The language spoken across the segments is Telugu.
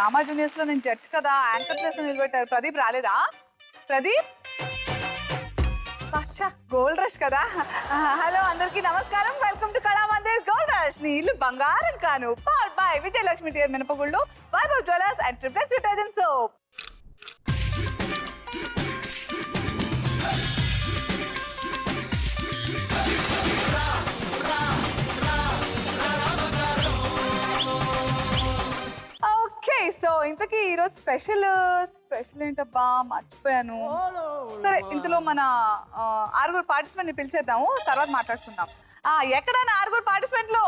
డ్రామా జూనియర్స్ లో నేను జడ్జ్ కదా, యాంకర్ ప్లేస్ నిలబెట్టారు. ప్రదీప్ రాలేదా? ప్రదీప్ గోల్డ్ రష్ కదా. హలో అందరికి నమస్కారం, welcome to Kalamandir gold rush. నీ ఇల్లు బంగారం కాను పవర్డ్ బై విజయలక్ష్మి టీయర్ మినపగుళ్ళు, Vaibhav jewellers and triplex detergent soap. So ఇంతకీ ఈరోజు స్పెషల్ ఏంటబ్బా మర్చిపోయాను. సరే ఇంతలో మన 6 పార్టిసిపెంట్ ని పిలిచేద్దాము, తర్వాత మాట్లాడుకుందాం. ఎక్కడైనా 6 పార్టిసిపెంట్లు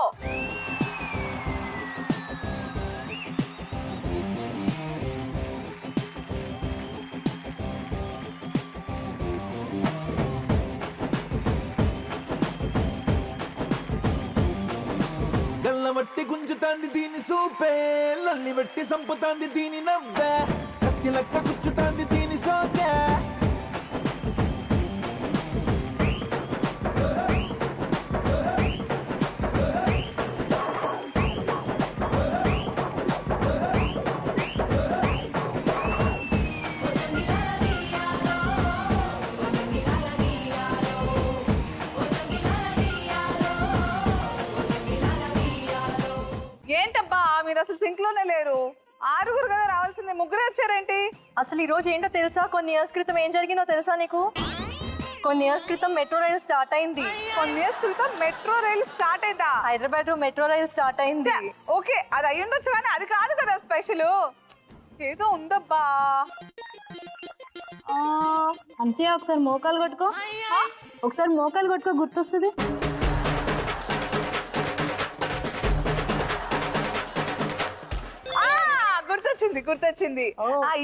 వట్టి గుంజుతాంది దీని సూపే, లల్లి వట్టి సంపుతాంది దీని నవ్వే, కత్తి లెక్క గుచ్చుతాంది దీని సోకే. ఏంటబ్బా మీరు అసలు సింక్ లోనే లేరు? 6 కదా రావాల్సింది, 3 వచ్చారేంటి? అసలు ఈ రోజు ఏంటో తెలుసా? కొన్ని ఇయర్స్ క్రితం ఏం జరిగిందో తెలుసా నీకు? కొన్ని ఇయర్స్ క్రితం మెట్రో రైల్ స్టార్ట్ అయింది. కొన్ని ఇయర్స్ క్రితం మెట్రో రైల్ స్టార్ట్ అయిందా? హైదరాబాద్ మెట్రో రైల్ స్టార్ట్ అయింది. ఓకే అది అయ్యుండొచ్చు, కానీ అది కాదు కదా స్పెషల్. ఏదో ఉందబ్బా. అంతే ఒకసారి మోకాలు కొట్టుకో, ఒకసారి మోకాలు కొట్టుకో, గుర్తొస్తుంది. గుర్తొచ్చింది.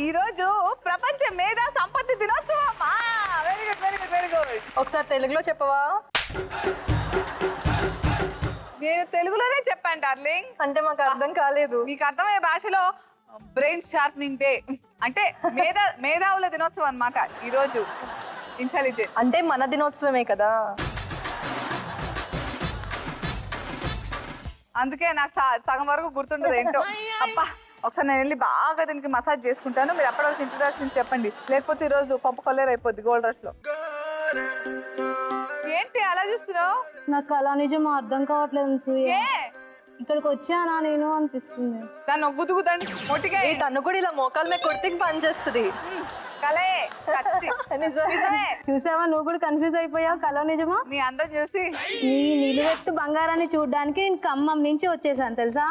ఈ రోజు ప్రపంచ మేధా సంపత్తి దినోత్సవం. Very good very good very good. ఒకసారి తెలుగులో చెప్పవా? నేను తెలుగులోనే చెప్పాను డార్లింగ్. అంటే మాకు అర్థం కాలేదు. మీకు అర్థమయ్యే భాషలో బ్రెయిన్ షార్పనింగ్ డే అంటే మేధావుల దినోత్సవం అన్నమాట ఈ రోజు. ఇంటెలిజెంట్ అంటే మన దినోత్సవమే కదా, అందుకే నాకు సగం వరకు గుర్తుండదు ఏంటో. అబ్బా ఒకసారి నేను వెళ్ళి బాగా దీనికి మసాజ్ చేసుకుంటాను, మీరు అప్పటివరకు ఇంట్రడక్షన్ చెప్పండి, లేకపోతే ఈరోజు పంపు కొల్లేరు అయిపోద్ది గోల్డ్ రష్ లో. ఏంటి అలా చూస్తున్నావు? నాకు అలా నిజం అర్థం కావట్లేదు. ఇక్కడికి వచ్చానా నేను అనిపిస్తుంది. దాన్ని గుద్దుగుద్దండి మొట్టిగా. తను కూడా ఇలా మోకాల మీద కొడితే పని చేస్తుంది. చూసావా, నువ్వు కూడా కన్ఫ్యూజ్ అయిపోయావు. కలో నిజమా? నీ అందం చూసి నీ నిలువెత్తు బంగారాన్ని చూడడానికి నేను ఖమ్మం నుంచి వచ్చేసాను తెలుసా.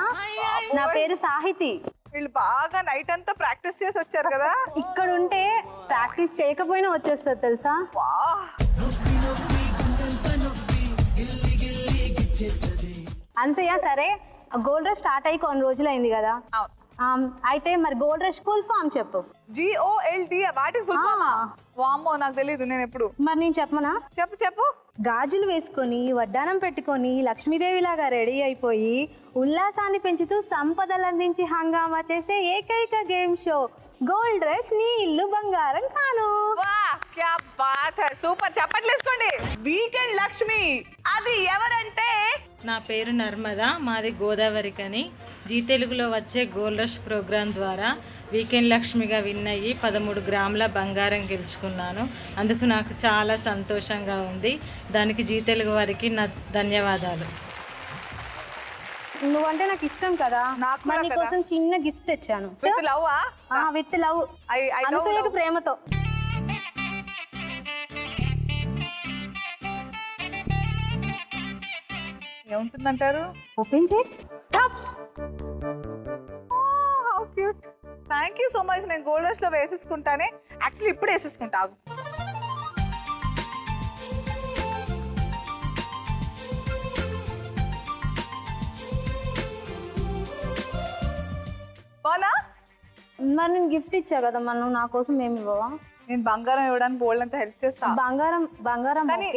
నా పేరు సాహితి. వీళ్ళు బాగా నైట్ అంతా ప్రాక్టీస్ చేసి వచ్చారు కదా. ఇక్కడ ఉంటే ప్రాక్టీస్ చేయకపోయినా వచ్చేస్తారు తెలుసా. అనసూయ సరే, గోల్డ్ రష్ స్టార్ట్ అయ్యి కొన్ని రోజులు అయింది కదా. అయితే మరి గోల్డ్ రష్ ఫుల్ ఫామ్ చెప్పు. GOLD. వాటి ఫుల్ ఫామ్ వామ్మో నాకు తెలీదు, నేను ఎప్పుడు. మరి నేను చెప్పమనా? చెప్పు. గాజులు వేసుకొని వడ్డానం పెట్టుకొని లక్ష్మీదేవిలాగా రెడీ అయిపోయి ఉల్లాసాన్ని పెంచుతూ సంపదలు అందించి హంగామా చేసే ఏకైక గేమ్ షో గోల్డ్ రష్. నీ ఇల్లు బంగారం కాను. సూపర్, చప్పట్లేసుకోండి. వీకెండ్ లక్ష్మి అది ఎవరంటే? నా పేరు నర్మద, మాది గోదావరి కని. జీ తెలుగులో వచ్చే గోల్డ్ రష్ ప్రోగ్రాం ద్వారా వీకెండ్ లక్ష్మిగా విన్ అయ్యి 13 గ్రాముల బంగారం గెలుచుకున్నాను. అందుకు నాకు చాలా సంతోషంగా ఉంది. దానికి జీ తెలుగు వారికి నా ధన్యవాదాలు. నువ్వంటే నాకు ఇష్టం కదా, నాకు కోసం చిన్న గిఫ్ట్ తెచ్చాను. With love? విత్ లవ్, అనసూయకు ప్రేమతో. ఏముంటుందంటారు? ఓపెన్ చేయి. How cute. Thank you so much. నేను గోల్డ్ రష్ లో వేసేసుకుంటానే, యాక్చువల్లీ ఇప్పుడు వేసేసుకుంటా. బాలా మరి నేను గిఫ్ట్ ఇచ్చా కదా, మనం నా కోసం ఏమి ఇవ్వవా? నేను బంగారం ఇవ్వడానికి బోల్డ్ అంతా హెల్ప్ చేస్తాను. బంగారం మరి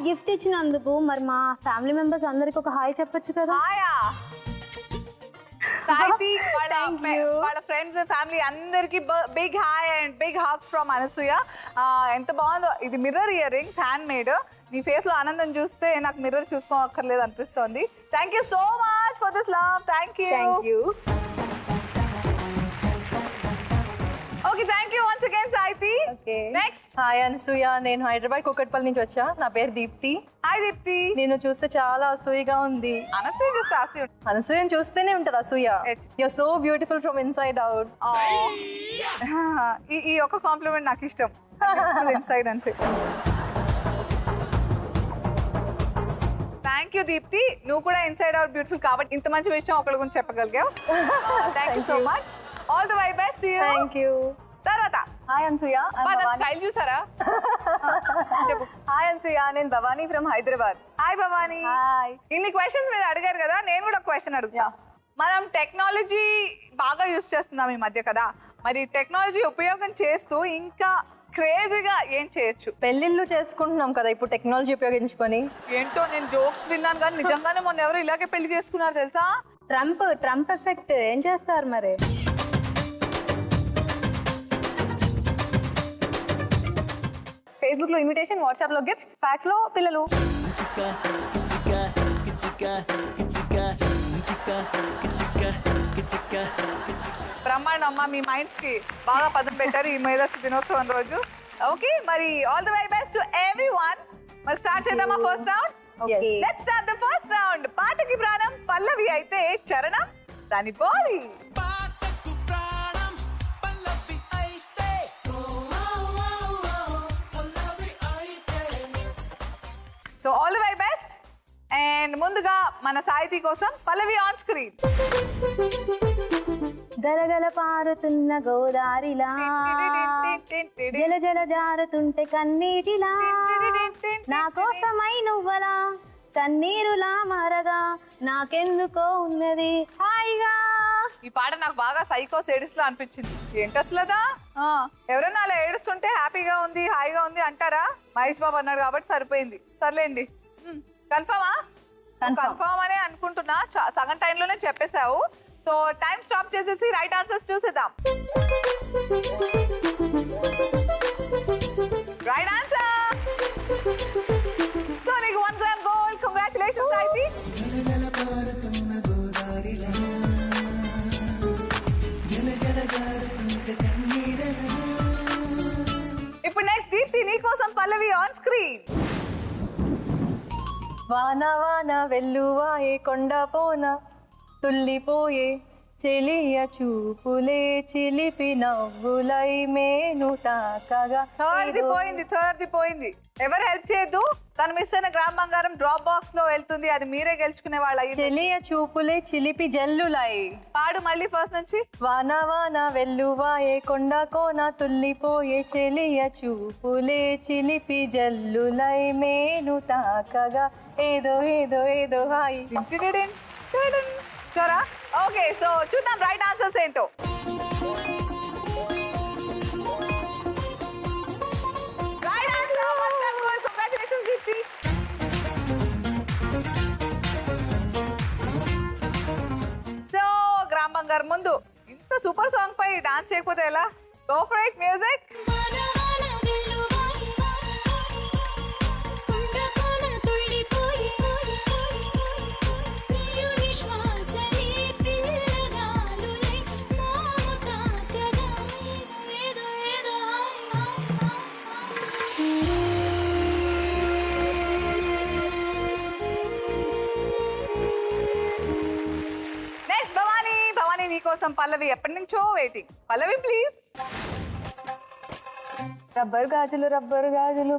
గిఫ్ట్ ఇచ్చినందుకు మరి మా ఫ్యామిలీ మెంబర్స్ అందరికి ఒక హాయ్ చెప్పొచ్చు కదా. సాయితి వాళ్ళ ఫ్రెండ్స్ ఫ్యామిలీ అందరికి big hi and big hug from Anasuya. ఎంత బాగుందో. ఇది mirror earrings, handmade. నీ ఫేస్ లో ఆనందం చూస్తే నాకు మిర్రర్ చూసుకోవక్కర్లేదు అనిపిస్తోంది. Thank you so much for this love. Thank you. Okay next. Hi Anasuya, నేను హైదరాబాద్ కుకట్పల్లి నుంచి వచ్చా. నా పేరు దీప్తి. హాయ్ దీప్తి. నేను చూస్తే చాలా అసూయగా ఉంది. అనసూయ చూస్తే అసూయ. అనసూయని చూస్తేనే ఉంటుంది అసూయ. You're so beautiful from inside out. ఈ ఒక్క కాంప్లిమెంట్ నాకు ఇష్టం, ఇన్సైడ్ అంటే. థ్యాంక్ యూ దీప్తి, నువ్వు కూడా ఇన్సైడ్ అవుట్ బ్యూటిఫుల్ కాబట్టి ఇంత మంచి విషయం ఒకరి గురించి చెప్పగలిగావు. Thank you so much. All the very best. Thank you. తర్వాత హాయ్ అనసూయ. స్టైల్ చూసారా? చెప్పు. హాయ్ అనసూయ, నేను Bhavani from Hyderabad. Hi Bhavani. Hi. ఇన్ని క్వశ్చన్స్ మీరు అడిగారు కదా, నేను కూడా ఒక క్వశ్చన్ అడుగుతా. మనం టెక్నాలజీ బాగా యూజ్ చేస్తున్నాం ఈ మధ్య కదా, మరి టెక్నాలజీ ఉపయోగం చేస్తూ ఇంకా క్రేజీగా ఏం చేయొచ్చు? పెళ్ళిళ్ళు చేసుకుంటున్నాం కదా ఇప్పుడు టెక్నాలజీ ఉపయోగించుకొని. ఏంటో నేను జోక్స్ విన్నాను కానీ నిజంగానే మొన్న ఎవరు ఇలాగే పెళ్లి చేసుకున్నారు తెలుసా? ట్రంప్ ఎఫెక్ట్ ఏం చేస్తారు మరి? ఫేస్బుక్ లో ఇన్విటేషన్, వాట్సాప్ లో గిఫ్ట్స్, ఫ్యాక్స్ లో పిల్లలు. బ్రహ్మాండం అమ్మా, మీ మైండ్స్ కి బాగా పదం పెట్టారు ఈ మేధస్సు దినోత్సవం రోజు. ఓకే, మరి all the very best to everyone. మరి స్టార్ట్ చేద్దామా first round? Let's start the first round. పాటకి ప్రాణం పల్లవి అయితే చరణం దాని body. So all the very best. And ముందుగా మన సాహితీ కోసం పల్లవి ఆన్ స్క్రీన్. గలగల పారుతున్న గోదారిలా జల జల జారుతుంటే కన్నీటిలా నా కోసమై నువ్వలా కన్నీరులా మారగా నాకెందుకో ఉన్నది హాయిగా. ఈ పాట నాకు బాగా సైకో సేడిస్ లో అనిపించింది. ఏంటి అసలుదా? ఎవరైనా అలా ఏడుస్తుంటే హ్యాపీగా ఉంది హాయిగా ఉంది అంటారా? మహేష్ బాబు అన్నాడు కాబట్టి సరిపోయింది. సర్లేండి. కన్ఫర్మా? కన్ఫర్మ్ అనే అనుకుంటున్నా, సగం టైంలోనే చెప్పేశావు. సో టైం స్టాప్ చేసేసి రైట్ ఆన్సర్స్ చూసేద్దాం. Right answer. సో నీకు 1 గ్రామ్ గోల్డ్. కంగ్రాచులేషన్స్ సాయితి. ఇప్పుడు నెక్స్ట్ దీప్తి నీకోసం పల్లవి ఆన్ స్క్రీన్. వాన వాన వెల్లువాయే కొండ పోన తుల్లిపోయే చెలియ చూపులే చిలిపి నవ్వులై మేను తాకగా. థర్డ్ పోయింది. ఎవరు హెల్ప్ చేయొద్దు. తను మిస్ అయిన గ్రామ్ బంగారం డ్రాప్ బాక్స్ లో వెళ్తుంది, అది మీరే గెలుచుకునే వాళ్ళ. చెలియ చూపులే చిలిపి జల్లులై. పాడు మళ్ళీ ఫస్ట్ నుంచి. వాన వాన వెల్లువాయే కొండ కోన తుల్లిపోయే చెలియ చూపులే చిలిపి జల్లులై మేను తాకగా ఏదో ఏదో ఏదో హాయి. సరా? ఓకే, సో చూద్దాం రైట్ ఆన్సర్స్ ఏంటో. Right answer. Congratulations Deepti. So gram బంగారం ముందు ఇంత సూపర్ సాంగ్ పై డాన్స్ చేయకపోతే ఎలా? Go for it. మ్యూజిక్. కోసం పల్లవి ఎప్పటి నుంచో వెయిటింగ్. పల్లవి ప్లీజ్. రబ్బరు గాజులు రబ్బరు గాజులు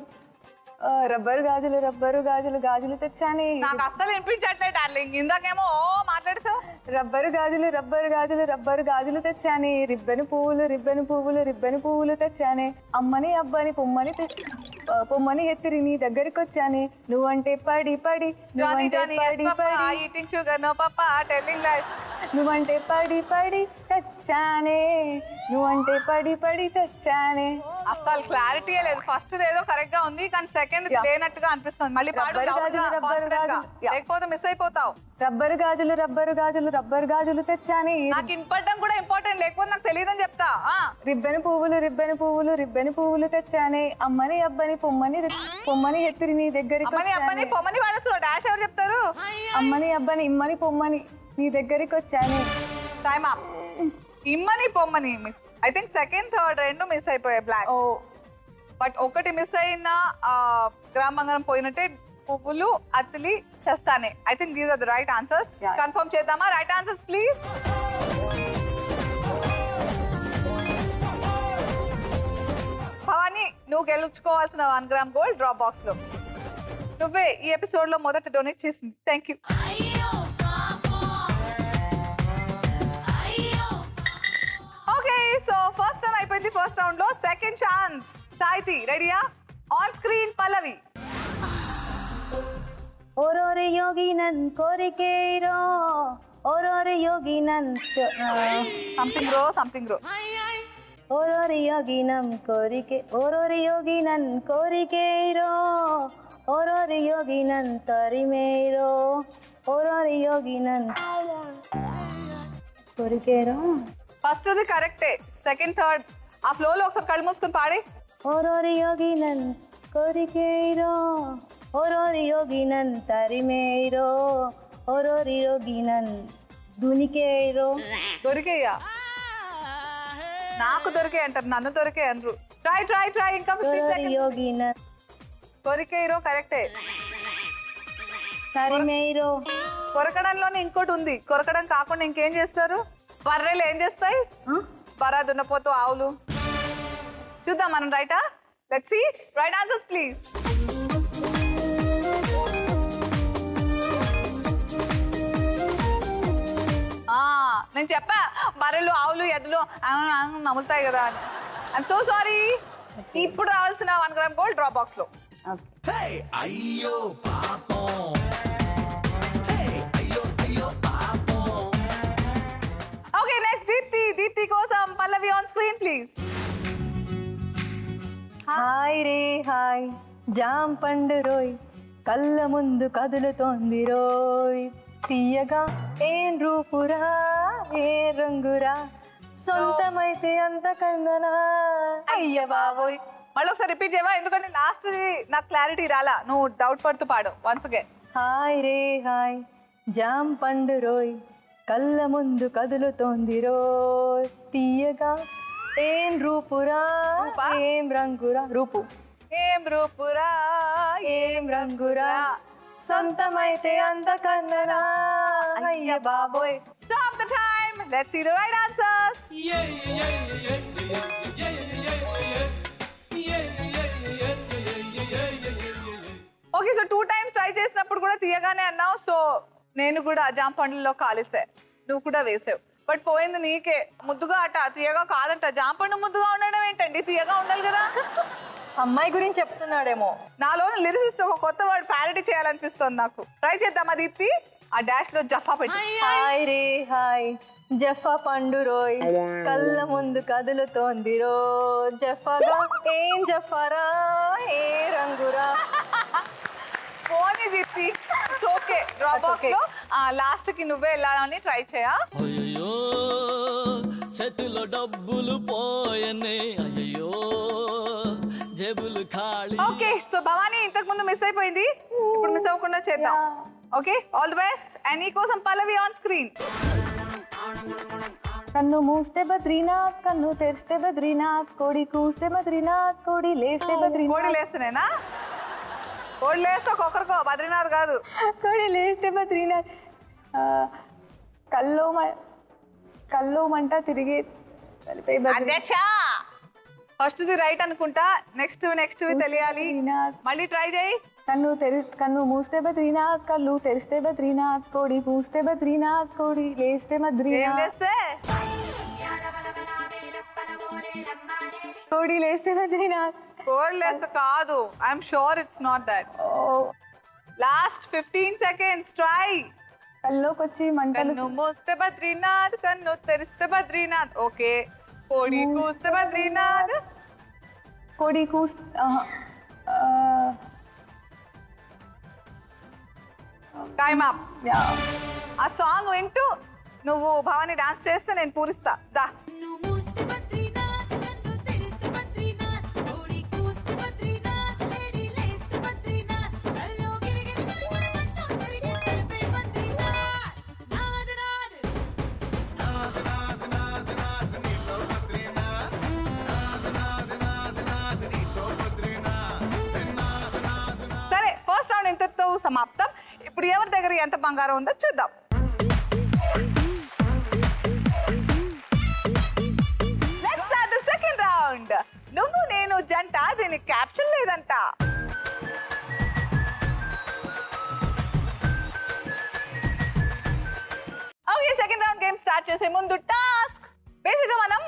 రబ్బరు గాజులు రబ్బరు గాజులు గాజులు తెచ్చాని. నాకు అస్సలు వినిపించట్లేదు డార్లింగ్, ఇందాకేమో మాట్లాడతావు. రబ్బరు గాజులు రబ్బరు గాజులు రబ్బరు గాజులు తెచ్చాని, రిబ్బను పువ్వులు రిబ్బను పువ్వులు రిబ్బను పువ్వులు తెచ్చాని, అమ్మని అబ్బని పొమ్మని ఎత్తిరి నీ దగ్గరికి వచ్చాని, నువ్వంటే పడి పడి నువ్వంటే పడి పడి తెచ్చానే, నువ్వంటే పడి పడి తెచ్చానే. అసలు క్లారిటీ లేదు. ఫస్ట్ ఏదో కరెక్ట్ గా ఉంది కానీ సెకండ్ లేనట్టుగా అనిపిస్తుంది. మళ్ళీ లేకపోతే మిస్ అయిపోతావు. రబ్బరు గాజులు రబ్బరు గాజులు రబ్బరు గాజులు తెచ్చాని. నాకు ఇన్పడడం కూడా ఇంపార్టెంట్, లేకపోతే నాకు తెలియదని చెప్తా. రిబ్బను పువ్వులు రిబ్బను పువ్వులు రిబ్బను పువ్వులు తెచ్చానే, అమ్మని అబ్బని పొమ్మని ఎత్తిరి నీ దగ్గరికి. అమ్మని పొమ్మని వాడచ్చు డాష్ ఎవరు చెప్తారు? అమ్మని అబ్బని ఇమ్మని పొమ్మని నీ దగ్గరికి వచ్చానే. Time up. ఇమ్మని పొమ్మని miss. I think second third రెండు మిస్ అయిపోయాయి. బ్లాక్. ఓ బట్ ఒకటి మిస్ అయిన గ్రామ్ బంగారం పోయినట్టే, పువ్వులు అత్తిలి చేస్తానే. I think these are the right answers. Confirm చేద్దామా? Right answers please. భవాని, నువ్వు గెలుచుకోవాల్సిన 1 గ్రామ్ గోల్డ్ డ్రాప్ బాక్స్ లో. నువ్వే ఈ ఎపిసోడ్ లో మొదట డొనేట్ చేసింది. Thank you. Okay, so first time అయిపోయింది ఫస్ట్ రౌండ్ లో. Second chance. సాయితి రెడీయా? On screen Pallavi. ఓరోరి యోగి నన్ కోరికేరో, ఓరోరి యోగి నన్ సంథింగ్ రో. ఓరోరి యోగి నన్ కోరికే, ఓరోరి యోగి నన్ కోరికేరో, ఓరోరి యోగి నన్ తరిమేరో, ఓరోరి యోగి నన్ కోరికేరో. ఫస్ట్ అది కరెక్టే. సెకండ్ థర్డ్ ఆ ఫ్లో లో ఒకసారి కళ్ళు మూసుకొని పాడి. ఓరోరి యోగి నన్ కోరికేరో, ఓరోరి యోగి నన్ తరిమేరో, ఓరోరి యోగి నన్ దునికేరో. దొరికేయా? నాకు దొరికే అంటారు, నన్ను దొరికే అనరు. Try try try. ఇంకా 15 ఓరోరి seconds. యోగి నన్ కొరికేరో కరెక్టే. తరిమేరో. కొరకడంలోనే ఇంకోటి ఉంది. కొరకడం కాకుండా ఇంకేం చేస్తారు? బర్రెలు ఏం చేస్తాయి? బర్ర, దున్నపోతు, ఆవులు. చూద్దాం మనం. రైటా? Let's see. Right answers please. నేను చెప్పా బర్రెలు, ఆవులు, ఎద్దులు నములుతాయి కదా అని. I'm so sorry. ఇప్పుడు రావాల్సిన 1 గ్రామ్ గోల్డ్ డ్రాప్ బాక్స్ లో. అయ్యో పాపం. Okay, next Deepti. దీప్తి కోసం Pallavi on screen please. Hi రే హాయ్, జామ్ పండు రోయ్, కళ్ళ ముందు కదులుతోంది రోయ్, తీయగా ఏం రూపురా ఏ రంగురా, సొంతమైతే అంత కందనా. అయ్య బాబోయ్. మళ్ళీ ఒకసారి రిపీట్ చేయవా? ఎందుకంటే లాస్ట్ నాకు క్లారిటీ రాలా. నువ్వు డౌట్ పడుతూ పాడు వన్స్ అగైన్. హాయ్ రే హాయ్, జామ్ పండు రోయ్, కళ్ళ ముందు కదులుతోంది రోయ్, తీయగా ఏం రూపురా ఏం రంగురా. రూపు. ఏం రూపురా ఏం రంగురా, సొంతమైతే అంత కన్ననా. అయ్య బాబోయ్. Stop the time. Let's see the right answers. Okay, so 2 times try చేసినప్పుడు కూడా తీయగానే అన్నావు. సో నేను కూడా జామ పండ్లలో కాలిసే, నువ్వు కూడా వేసావు. బట్ పోయింది నీకే. ముద్దుగా అట, తీయగా కాదంట. జామ పండు ముద్దుగా ఉండడం ఏంటండి? తీయగా ఉండాలి కదా. అమ్మాయి గురించి చెప్తున్నాడేమో. నాలో లిరిసిస్ట్ ఒక కొత్త వర్డ్ ప్యారడీ చేయాలనిపిస్తుంది నాకు. ట్రై చేద్దామా దీప్తి? ఆ డాష్ లో జఫా పెట్టి. హాయ్ రే హాయ్, జఫా పండు రోయ్, కళ్ళ ముందు కదులుతోంది రో, జఫాగా ఏం జఫారా ఏ రంగురా. పోనీ దీప్తి, ఓకే. డ్రాప్ బాక్స్ లో లాస్ట్ కి నువ్వే వెళ్ళాలని ట్రై చేయా. అయ్యో చేతిలో డబ్బులు పోయనే, అయ్యో జేబులు ఖాళీ. ఓకే, సో భవానీ ఇంతకు ముందు మిస్ అయిపోయింది, ఇప్పుడు మిస్ అవ్వకుండా చేద్దాం. Okay, all the best. And నీ కోసం పల్లవి ఆన్ స్క్రీన్. కన్ను మూస్తే బద్రీనాథ్, కన్ను తెరిస్తే బద్రీనాథ్, కోడి కూస్తే బద్రీనాథ్, కోడి లేస్తే బద్రీనాథ్. కోడి లేస్తేనేనా? కోడి లేస్తే ఒక్కొక్కరికో, బద్రీనాథ్ కాదు. కోడి లేస్తే బద్రీనాథ్. కల్లో మంట తిరిగే కలిపే అధ్యక్ష, ఫస్ట్ ది రైట్ అనుకుంటా. నెక్స్ట్ తెలియాలి. మళ్ళీ ట్రై చేయి. కన్ను మూస్తే బద్రీనాథ్, కళ్ళు తెరిస్తే బద్రీనాథ్, కోడి కూస్తే బద్రీనాథ్, కోడి లేస్తే ఏం బద్రీనాథ్, లేస్తే? కోడి లేస్తే బద్రీనాథ్. కోడి లేస్తే కాదు. I'm sure it's not that. Last 15 seconds. Try. కల్లోకి వచ్చి మంటలు. కన్ను మూస్తే బద్రీనాథ్, కన్ను తెరిస్తే బద్రీనాథ్. ఓకే. కోడి కూస్తే బద్రీనాథ్. కోడి కూస్ టైమ్ అప్. ఆ సాంగ్ వింటూ నువ్వు భవాని డాన్స్ చేస్తే నేను పూరిస్తా. దా. సమాప్తం. ఇప్పుడు ఎవరి దగ్గర ఎంత బంగారం ఉందో చూద్దాం. Let's start the second round. నువ్వు నేను జంట, దీనికి క్యాప్షన్ లేదంట. Okay, second round game start చేసే ముందు టాస్క్. బేసిక్గా మనం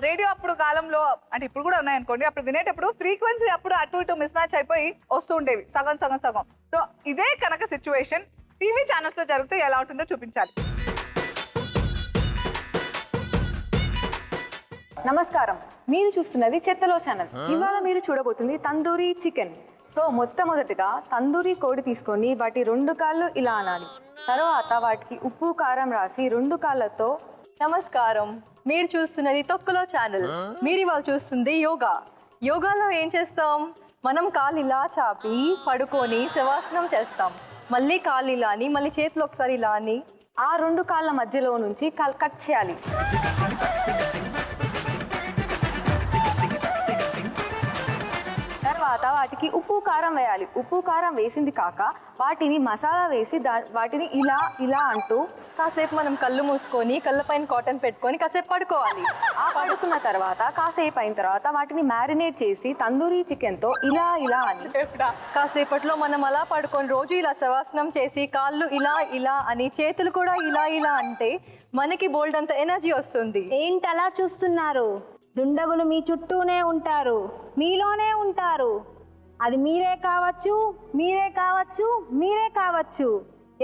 రేడియో అప్పుడు కాలంలో, అంటే ఇప్పుడు కూడా ఉన్నాయనుకోండి, అప్పుడు వినేటప్పుడు ఫ్రీక్వెన్సీ అప్పుడు అటు ఇటు మిస్ మ్యాచ్ అయిపోయి వస్తూ ఉండేవి, సగం సగం సగం. సో ఇదే కనుక సిచ్యువేషన్ టీవీ ఛానల్స్ లో జరిగితే ఎలా ఉంటుందో చూపించాలి. నమస్కారం, మీరు చూస్తున్నది చెత్తలో ఛానల్. ఇవాళ మీరు చూడబోతుంది తందూరి చికెన్. సో మొట్టమొదటిగా తందూరి కోడి తీసుకొని వాటి 2 కాళ్ళు ఇలా అనాలి. తర్వాత వాటికి ఉప్పు కారం రాసి 2 కాళ్ళతో. నమస్కారం, మీరు చూస్తున్నది తొక్కులో ఛానల్. మీరు ఇవాళ చూస్తుంది యోగా. యోగాలో ఏం చేస్తాం? మనం కాళ్ళు ఇలా చాపి పడుకొని శవాసనం చేస్తాం. మళ్ళీ కాళ్ళు ఇలా అని, మళ్ళీ చేతులు ఒకసారి ఇలా అని, ఆ 2 కాళ్ళ మధ్యలో నుంచి కట్ చేయాలి. తర్వాత వాటికి ఉప్పు కారం వేయాలి. ఉప్పు కారం వేసింది కాక వాటిని మసాలా వేసి వాటిని ఇలా ఇలా అంటూ కాసేపు మనం కళ్ళు మూసుకొని కళ్ళపైన కాటన్ పెట్టుకొని కాసేపు పడుకోవాలి. ఆ పడుకున్న తర్వాత కాసేపు అయిన తర్వాత వాటిని మ్యారినేట్ చేసి తందూరి చికెన్తో ఇలా ఇలా అని కాసేపట్లో మనం అలా పడుకొని రోజు ఇలా శవాసనం చేసి కాళ్ళు ఇలా ఇలా అని చేతులు కూడా ఇలా ఇలా అంటే మనకి బోల్డ్ అంత ఎనర్జీ వస్తుంది. ఏంటలా చూస్తున్నారు? దుండగులు మీ చుట్టూనే ఉంటారు, మీలోనే ఉంటారు. అది మీరే కావచ్చు, మీరే కావచ్చు, మీరే కావచ్చు,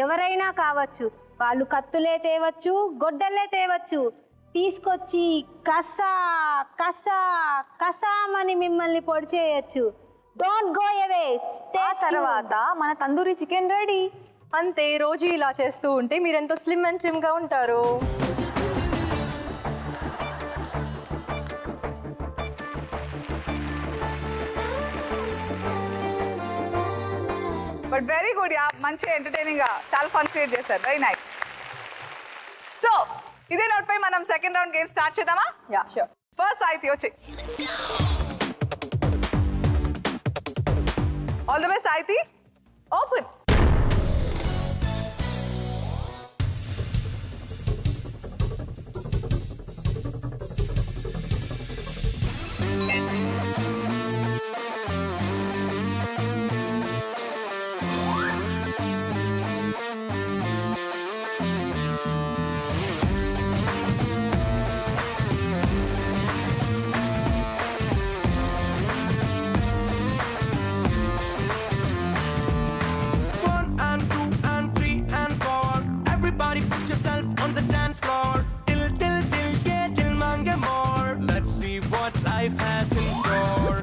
ఎవరైనా కావచ్చు. వాళ్ళు కత్తులే తేవచ్చు, గొడ్డల్లే తేవచ్చు. తీసుకొచ్చి కసా కసా కసామని మిమ్మల్ని పొడి చేయొచ్చు. Don't go away. ఆ తర్వాత మన తందూరి చికెన్ రెడీ. అంతే, రోజు ఇలా చేస్తూ ఉంటే మీరు ఎంతో స్లిమ్ అండ్ ట్రిమ్గా ఉంటారు. బట్ వెరీ గుడ్ యా, మంచి ఎంటర్టైనింగ్ గా చాలా ఫన్ క్రియేట్ చేశారు. Very nice. సో ఇదే నోట్ పై మనం సెకండ్ రౌండ్ గేమ్ స్టార్ట్ చేద్దామా? Ya sure. ఫస్ట్ సాహితి వచ్చి. All the best Sahithi. Open. Life has in store.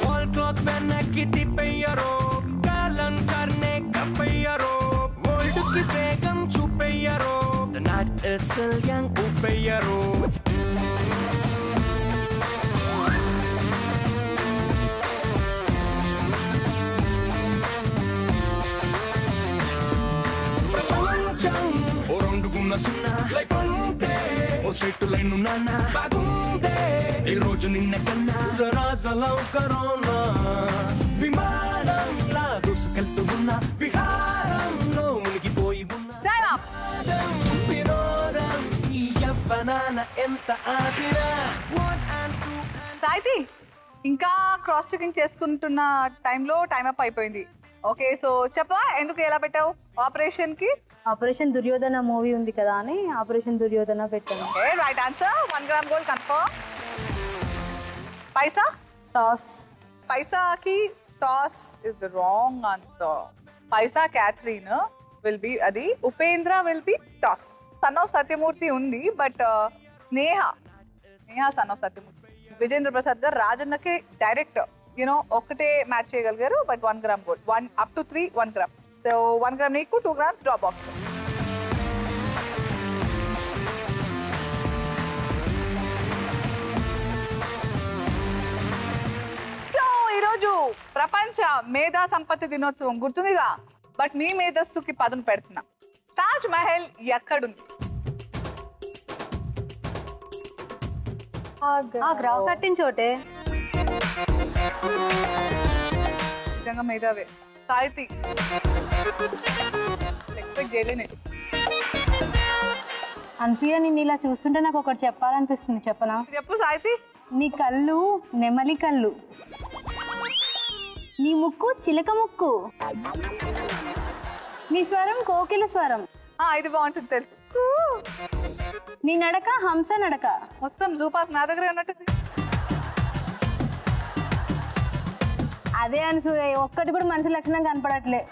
Wall clock पहनने की थी पैयरो, कालन करने का पैयरो, world की बेगम छुपैयरो, the night is still young upayaro. Life అంటే ఓ స్ట్రైట్ లైన్ నాన్న బాగుందే ఈ రోజు నిన్న కన్నా జరాజలం కరోనా విమానంలా దూసుకెళ్తూ ఉన్న విహారంలో మునిగిపోయి ఉన్న వినోదం ఈ యవ్వనాన ఎంత ఆపినా. సాహితి, ఇంకా క్రాస్ చెకింగ్ చేసుకుంటున్న టైంలో టైం అప్ అయిపోయింది. ఓకే, సో చెప్పా ఎందుకు ఎలా పెట్టావు ఆపరేషన్ కి? ఆపరేషన్ దుర్యోధన మూవీ ఉంది కదా అని ఆపరేషన్ దుర్యోధన పెట్టాను. Right answer. 1 gram gold confirm. Paisa? Toss. పైసాకి toss is the wrong answer. Paisa Catherine will be, అది Upendra will be toss. Son of Satyamurthy ఉంది, but Sneha son of Satyamurthy. Vijendra Prasad గారు రాజన్నకి డైరెక్ట్ ఒకటే మ్యాచ్ చేయగలిగారు. But 1 gram gold. 1 up to 3 1 gram. So 1 gram నీకు, 2 grams డ్రాప్ బాక్స్. సో ఈరోజు ప్రపంచ మేధా సంపత్తి దినోత్సవం గుర్తుందిగా. బట్ మీ మేధస్సుకి పదును పెడుతున్నా. తాజ్ మహల్ ఎక్కడుంది? ఆగ్రా కట్టిన చోటే. నిజంగా మేధావే. సాహితి ఎక్స్పెక్ట్ చేయలేనే. అనసూయ నిన్ను ఇలా చూస్తుంటే నాకు ఒకటి చెప్పాలనిపిస్తుంది, చెప్పనా? చెప్పు సాహితి. నీ కళ్ళు నెమలి కళ్ళు, నీ ముక్కు చిలక ముక్కు, నీ స్వరం కోకిల స్వరం, ఇది బాగుంటుంది తెలుసు. నీ నడక హంస నడక. మొత్తం జూ పార్క్ నా దగ్గర ఉన్నట్టుంది. అదే అనసూయ, ఒక్కటి కూడా మంచి లక్షణం కనపడట్లే.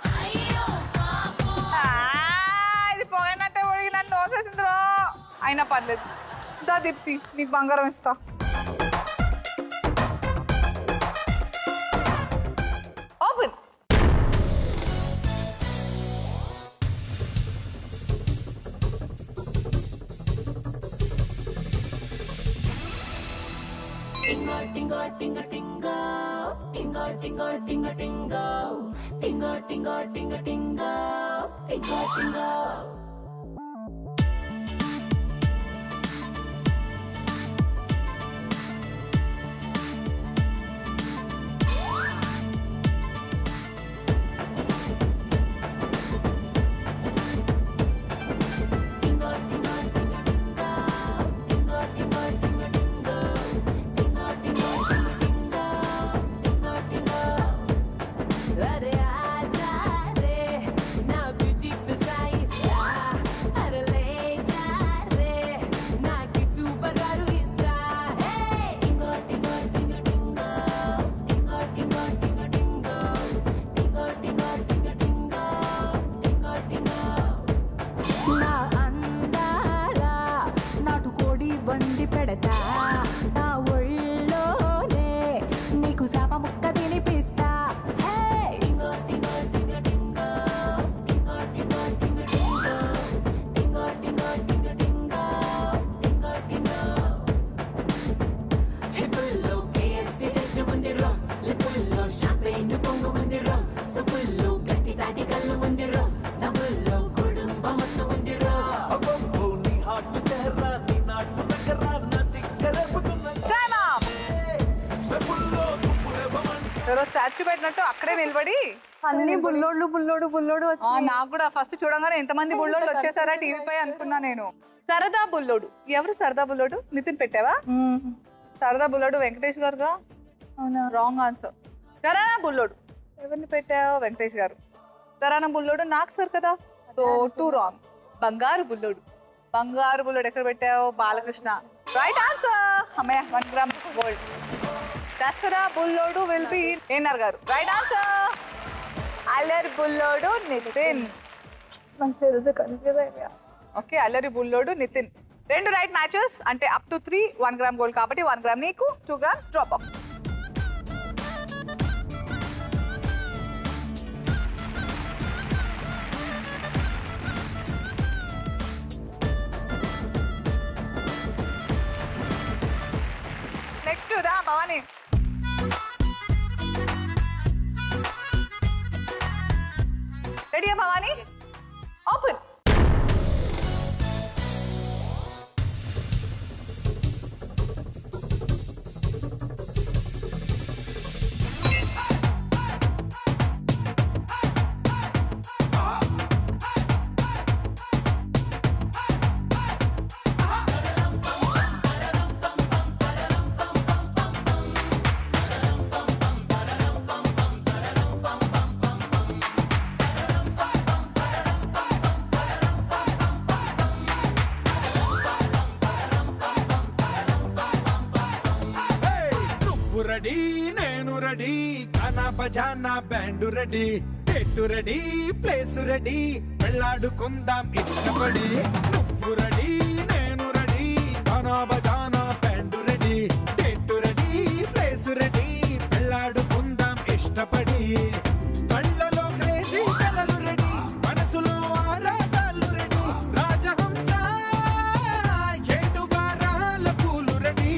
ఇది పోయినట్టే పోయి నన్ను దోసేసిందిరో. అయినా పర్లేదు, దా దీప్తి నీకు బంగారం ఇస్తా. ఓపెన్. స్టాచ్యూ పెట్టినట్టు అక్కడే నిలబడి అన్ని బుల్లోడు బుల్లోడు బుల్లోడు. నాకు కూడా ఫస్ట్ చూడంగానే ఎంతమంది బుల్లోడు వచ్చేసారా టీవీపై అనుకున్నా నేను. సరదా బుల్లోడు ఎవరు? సరదా బుల్లోడు నితిన్ పెట్టావా? సరదా బుల్లోడు వెంకటేష్ గారుగా. అవునా? Wrong answer. కరానా బుల్లోడు ఎవరిని పెట్టావు? వెంకటేష్ గారు. కరానా బుల్లోడు నాకు సార్ కదా, సో 2 రాంగ్. బంగారు బుల్లోడు. బంగారు బుల్లోడు ఎక్కడ పెట్టావు? బాలకృష్ణ. Right answer. అమ్మయ్య 1 gram gold. Dasara Bullodu will be ANR గారు. Right answer. అల్లరి బుల్లోడు నితిన్. నాకు తెలుసు కన్ఫ్యూజ్ అయ్యా. Okay, Allari Bullodu Nithin. 2 right matches అంటే అప్ టు 3 1 గ్రామ్ గోల్డ్ కాబట్టి 1 గ్రామ్ నీకు, 2 గ్రామ్స్ డ్రాప్ ఆఫ్. నెక్స్ట్ రా భవాని. రెడీయా భవాని? ఓపెన్. రెడీ నేను రెడీ, గానా బజానా బ్యాండు రెడీ, చెట్టు రెడీ ప్లేసు రెడీ, వెళ్ళాడుకుందాం ఇష్టపడి. నువ్వు రెడీ నేను రెడీ, గానా బజానా బ్యాండు రెడీ, చెట్టు రెడీ ప్లేసు రెడీ, వెళ్ళాడుకుందాం ఇష్టపడి. కళ్ళలో క్రేజీ కలలు రెడీ, మనసులో ఆరాటాలు రెడీ, రాజహంస 7 వారాల పూలు రెడీ.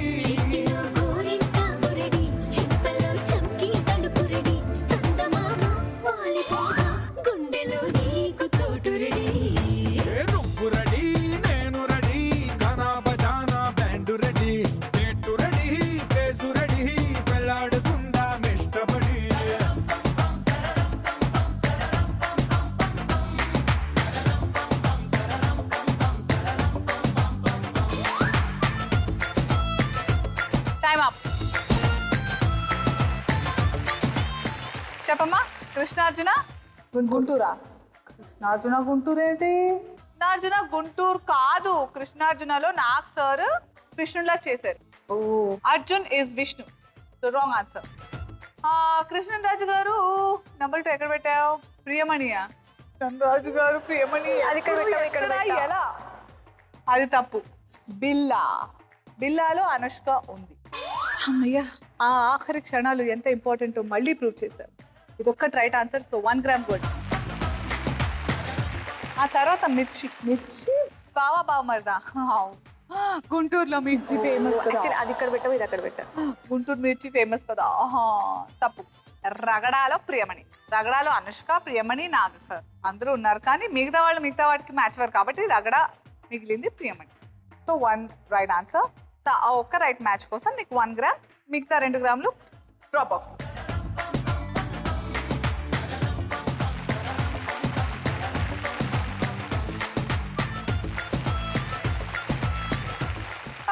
నువ్వు రెడీ నేను రెడీ, గానా బజానా బ్యాండు రెడీ, చెట్టు రెడీ కృష్ణార్జున గుంటూరా? కృష్ణార్జున గుంటూరు ఏంటి? కృష్ణార్జున గుంటూరు కాదు. కృష్ణార్జునలో నాగ్ సార్ కృష్ణుడిలా చేశారు. Arjun is Vishnu. So wrong answer. Krishnaraju గారు నెంబర్ 2 ఎక్కడ పెట్టావు? ప్రియమణియా? కృష్ణరాజు గారు ప్రియమణి అది ఇక్కడ పెట్టావు, ఇక్కడ పెట్టావు. ఎలా? అది తప్పు. బిల్లా. బిల్లాలో అనుష్క ఉంది. అమ్మయ్య, ఆ ఆఖరి క్షణాలు ఎంత ఇంపార్టెంట్ మళ్ళీ ప్రూవ్ చేశారు. ఇది ఒక్కటి right answer. So 1 gram gold. ఆ తర్వాత మిర్చి. మిర్చి బావా బావ మరిదా? గుంటూరులో మిర్చి ఫేమస్ కదా. అది ఇక్కడ పెట్టావు, ఇది అక్కడ పెట్టావు. గుంటూరు మిర్చి ఫేమస్ కదా. తప్పు. రగడాలో ప్రియమణి. రగడాలో అనుష్క, ప్రియమణి, నాగ్ సార్ అందరూ ఉన్నారు. కానీ మిగతా వాటికి మ్యాచ్ వారు కాబట్టి రగడ మిగిలింది Priyamani. So 1 right answer. So ఆ ఒక్క రైట్ మ్యాచ్ కోసం నీకు 1 గ్రామ్, మిగతా 2 గ్రాములు డ్రాప్ బాక్స్.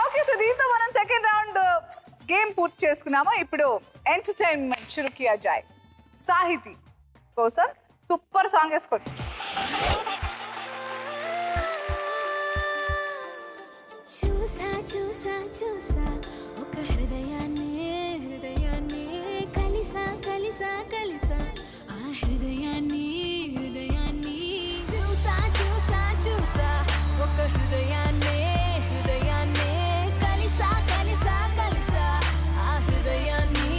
ఓకే, సో దీంతో మనం సెకండ్ రౌండ్ గేమ్ పూర్తి చేసుకున్నాము. ఇప్పుడు ఎంటర్టైన్మెంట్ షురు కియా జాయ్. సాహితీ కోసం సూపర్ సాంగ్ వేసుకోండి. చూసా చూసా చూసా ఒక హృదయాన్ని కలిసా కలిసా కలిసా ఆ హృదయాన్ని చూసా చూసా చూసా ఒక హృదయాన్ని కలిసా కలిసా కలిసా ఆ హృదయాన్ని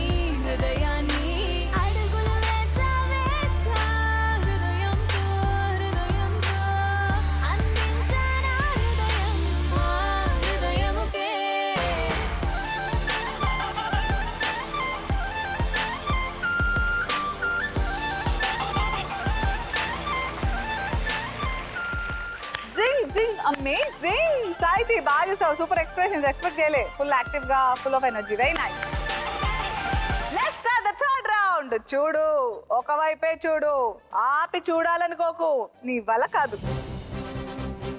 అడుగులు వేసా వేసా హృదయంతో అందించానా హృదయముకే. అమేజింగ్ సాహితీ, బాగా చేసావు. సూపర్ ఎక్స్ప్రెషన్స్ ఎక్స్పెక్ట్ చేయలే. ఫుల్ యాక్టివ్ గా, full of energy. Very nice. Let's start the third round. చూడు, ఒకవైపే చూడు, ఆపి చూడాలనుకోకు, నీ వల్ల కాదు.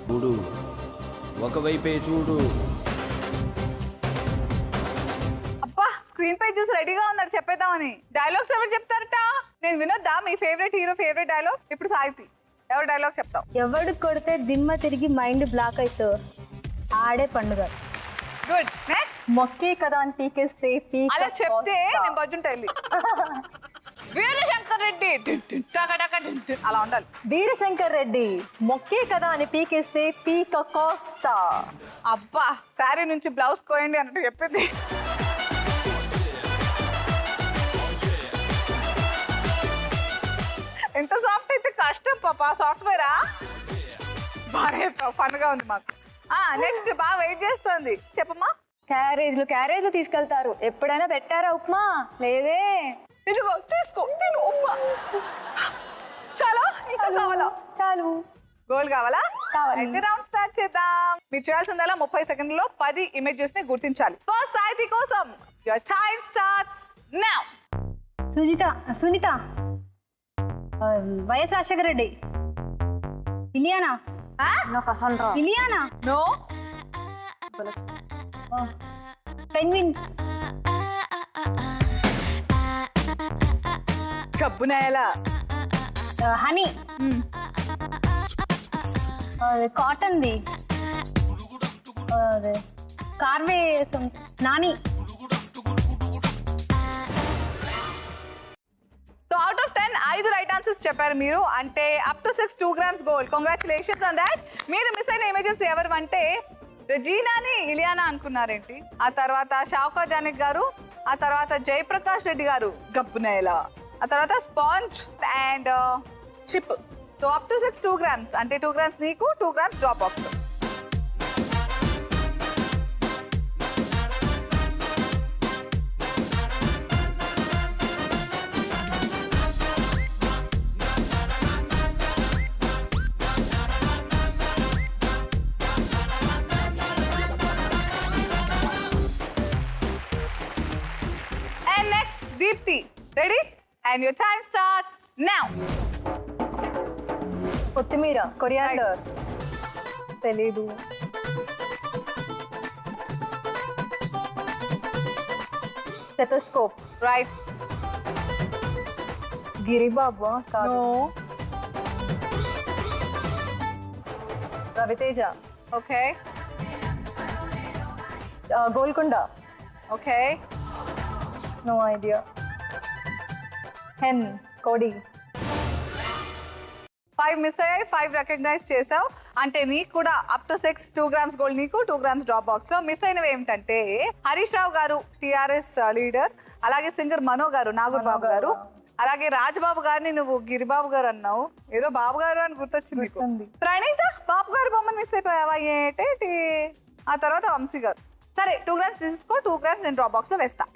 చూడు, ఒకవైపే చూడు. అబ్బా, స్క్రీన్ పై చూసి రెడీగా ఉన్నారు చెప్పేద్దామని. డైలాగ్స్ ఎవరు చెప్తారట? నేను వినొద్దా? మీ ఫేవరెట్ హీరో ఫేవరెట్ డైలాగ్. ఇప్పుడు సాహితీ, ఎవరు డైలాగ్ చెప్తావు? ఎవడు కొడితే దిమ్మ తిరిగి మైండ్ బ్లాక్ అవుతావు ఆడే పండుగ. గుడ్. నెక్స్ట్. మొక్కే కదా అని పీకేస్తే అలా చెప్తే నేను బజ్జుంటా వెళ్ళి. వీరశంకర్ రెడ్డి అలా ఉండాలి. వీరశంకర్ రెడ్డి మొక్కే కదా అని పీకేస్తే పీక కోస్తా. అబ్బా, శారీ నుంచి బ్లౌజ్ కోయండి అన్నట్టు చెప్పింది. ఎంత సాఫ్ట్ అయితే కష్టం పాప. సాఫ్ట్వేరా? బాగా ఫన్ గా ఉంది మాకు. నెక్స్ట్ బాగా వెయిట్ చేస్తుంది. చెప్పమ్మా. క్యారేజ్లు తీసుకెళ్తారు. ఎప్పుడైనా పెట్టారా ఉప్మా? లేదే. ఇదిగో తీసుకో, తిను ఉప్మా. చాలా ఇంకా కావాలా? చాలు. గోల్ కావాలా? కావాలి. అయితే రౌండ్ స్టార్ట్ చేద్దాం. మీరు చేయాల్సిందల్లా 30 సెకండ్లలో 10 ఇమేజెస్ ని గుర్తించాలి. ఫస్ట్ సాహితీ కోసం your time starts now. Sunitha, YS Rajasekhara Reddy, Ileana, Ileana, no, పెన్విన్, కబ్బునేల, హనీ, కాటన్ది, కార్వే, Nani. So out of 10 5 right answers చెప్పారు మీరు. అంటే up to 2 grams gold. Congratulations on that. మీరు మిస్ అయిన ఇమేజెస్ ఎవరు అంటే రజీనాని ఇలియానా అనుకున్నారేంటి, ఆ తర్వాత షావుకా జానక్ గారు, ఆ తర్వాత జయప్రకాష్ రెడ్డి గారు గబ్బునేల, ఆ తర్వాత sponge and chip. So up to 2 grams అంటే 2 గ్రామ్స్ నీకు, 2 grams drop box. Deepthi, ready? And your time starts now. కొత్తిమీర, కొరియాండర్, తెలీదు. Stethoscope, right. గిరిబాబు కాదు. Raviteja. Okay. Golconda. Okay. No idea. Hen. కోడి. 5 మిస్ అయ్యాయి, 5 రికగ్నైజ్ చేసావు. అంటే నీకు కూడా అప్ టు 6 2 grams గోల్డ్ నీకు, 2 grams డ్రాప్ బాక్స్ లో. మిస్ అయినవి ఏమిటంటే హరీష్ రావు గారు టిఆర్ఎస్ లీడర్, అలాగే సింగర్ మనో గారు, నాగూర్ బాబు గారు, అలాగే రాజ్బాబు గారిని నువ్వు గిరిబాబు గారు అన్నావు, ఏదో బాబు గారు అని గుర్తొచ్చింది నీకు. ప్రణీత బాబు గారు బొమ్మను మిస్ అయిపోయావా ఏటేటి? ఆ తర్వాత వంశీ గారు. సరే 2 grams తీసుకో, 2 grams నేను డ్రాప్ బాక్స్ లో వేస్తా.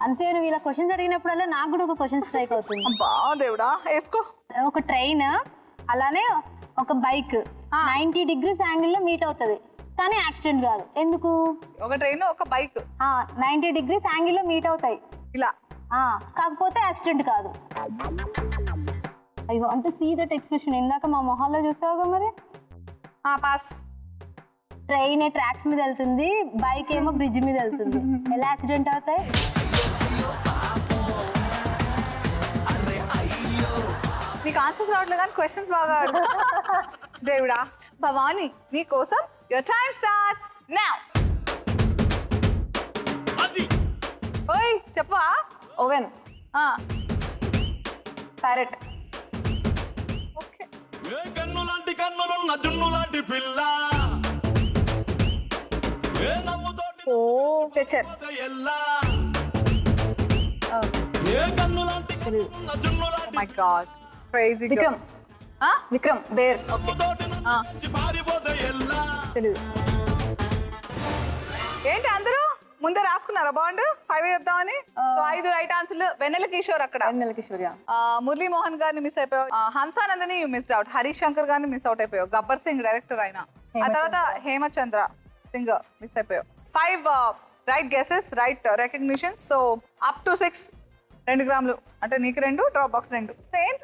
అనసూయ నువ్వు ఇలా క్వశ్చన్స్ అడిగినప్పుడల్లా నాకు కూడా ఒక క్వశ్చన్ స్ట్రైక్ అవుతుంది. అబ్బా దేవుడా, వేసుకో. ఒక ట్రైన్ అలానే ఒక బైక్ 90 degrees యాంగిల్లో మీట్ అవుతుంది, కానీ యాక్సిడెంట్ కాదు. ఎందుకు? ఒక ట్రైన్ ఒక బైక్ 90 degrees యాంగిల్లో మీట్ అవుతాయి ఇలా, కాకపోతే యాక్సిడెంట్ కాదు. అయ్యో అంటే సీ దట్ ఎక్స్ప్రెషన్ ఇందాక మా మొహాల్లో చూసావుగా మరి. పాస్. ట్రైన్ ట్రాక్స్ మీద వెళ్తుంది, బైక్ ఏమో బ్రిడ్జ్ మీద వెళ్తుంది, ఎలా యాక్సిడెంట్ అవుతాయి? నీకు ఆన్సర్స్ రావట్లేదు కానీ క్వశ్చన్స్ బాగా దేవుడా. భవాని నీ కోసం యువర్ టైం స్టార్ట్స్ నౌ. ఓయ్ చెప్పవా? ఓవెన్. ప్యారెట్. ఓకే. ఏ కన్ను లాంటి కన్నులున్న జున్ను లాంటి పిల్ల, ఏ నవ్వుతోటి స్ట్రెచర్. ఎల్లా, ఏ కన్ను లాంటి కన్నులున్న జున్ను లాంటి my god crazy. Vikram. Vikram bear. నవ్వుతోటి పారిపోతే ఎల్లా. తెలీదు. ఏంటి అందరూ ముందే రాసుకున్నారా బాండ్ 5 చెప్దామని? సో 5 రైట్ ఆన్సర్లు. వెన్నెల కిషోర్ అక్కడ, వెన్నెల కిషోర్. మురళీ మోహన్ గారిని మిస్ అయిపోయావు, హంసానందని you missed out, Harish Shankar గారిని మిస్ అవుట్ అయిపోయావు, గబ్బర్ సింగ్ డైరెక్టర్ ఆయన, ఆ తర్వాత హేమచంద్ర సింగర్ మిస్ అయిపోయావు. 5 right guesses, right recognition. So up to 6 2 గ్రాములు అంటే నీకు 2, డ్రాప్ బాక్స్ 2. సేమ్.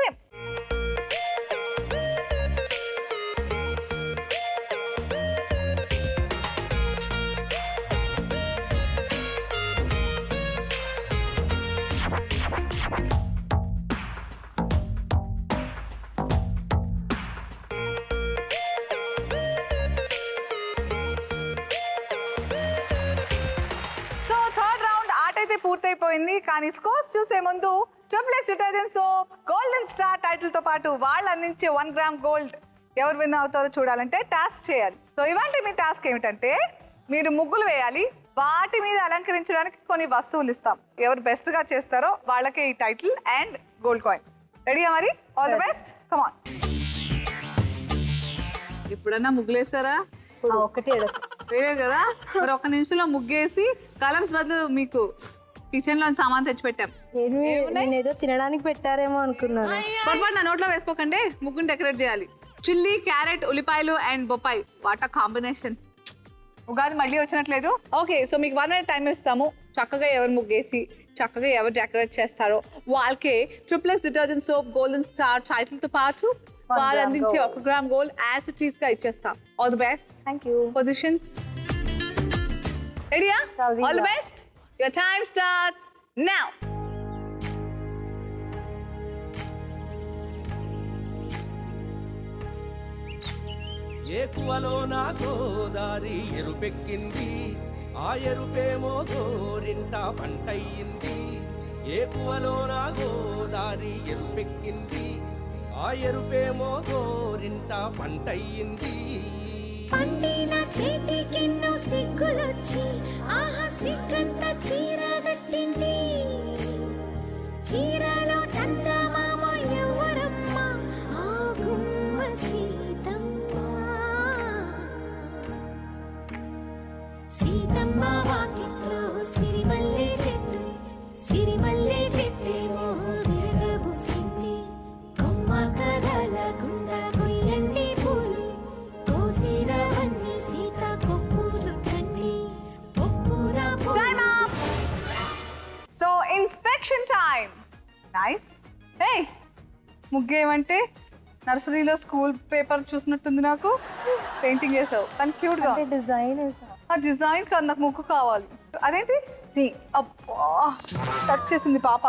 పూర్తయిపోయింది, కానీ స్కోర్స్ చూసే ముందు triple X detergent soap golden star title తో పాటు వాళ్ళు అందించే 1 gram గోల్డ్ ఎవరు విన్ అవుతారో చూడాలంటే టాస్క్ చేయాలి. సో ఇవాంటి మీ టాస్క్ ఏమిటంటే మీరు ముగ్గులు వేయాలి, వాటి మీద అలంకరించడానికి కొన్ని వస్తువులు ఇస్తాం. ఎవరు బెస్ట్ గా చేస్తారో వాళ్ళకే ఈ టైటిల్ అండ్ గోల్డ్ కాయిన్. రెడీయా మరి? All the best, come on. ఎప్పుడన్నా ముగ్గులు వేస్తారా? ఒకటి వేరే కదా. మరి 1 నిమిషంలో ముగ్గేసి కలర్స్ బదులు మీకు కిచెన్ లో సామాన్ తెచ్చి పెట్టాం. ఏదో తినడానికి పెట్టారేమో అనుకున్నాను. పొరపాటు నా నోట్లో వేసుకోకండి, ముగ్గుని డెకరేట్ చేయాలి. చిల్లీ, క్యారెట్, ఉల్లిపాయలు అండ్ బొప్పాయి, వాట్ ఆ కాంబినేషన్. ఉగాది మళ్ళీ వచ్చినట్లేదు. ఓకే, సో మీకు 1 minute టైం ఇస్తాము. చక్కగా ఎవరు ముగ్గేసి చక్కగా ఎవరు డెకరేట్ చేస్తారో వాళ్ళకే triple X detergent soap golden star title తో పాటు వాళ్ళు అందించే 1 gram gold as it is గా ఇచ్చేస్తాం. All the best. Thank you. Positions రెడీయా? All the best. Your time starts now. ఏకువలో నా గోదారి ఎరుపెక్కింది, ఆ ఎరుపేమో గోరింట పంటయ్యింది. ఏకువలో నా గోదారి ఎరుపెక్కింది, ఆ ఎరుపేమో గోరింట పంటయ్యింది. పండిన చేతికెన్నో సిగ్గులొచ్చి ఆహా సిగ్గంత చీర కట్టింది. చీరలో చందమామ ఎవరమ్మ, ఆ గుమ్మ సీతమ్మ. సీతమ్మ వాకిట్లో సిరిమల్లె చెట్టు, సిరిమల్లె చెట్టేమో తిరగబూసింది. కొమ్మ కదలకుండా కొయ్యండి పూలు, కోసిరవన్నీ సీత కొప్పు చుట్టండి. 9. నైస్. హే ముగ్గేమంటే నర్సరీలో స్కూల్ పేపర్ చూసినట్టుంది నాకు. పెయింటింగ్ వేసావు కానీ క్యూట్గా. డిజైన్ ఆ డిజైన్ కాదు నాకు ముగ్గు కావాలి. అదేంటి అబ్బా టచ్ చేసింది పాప.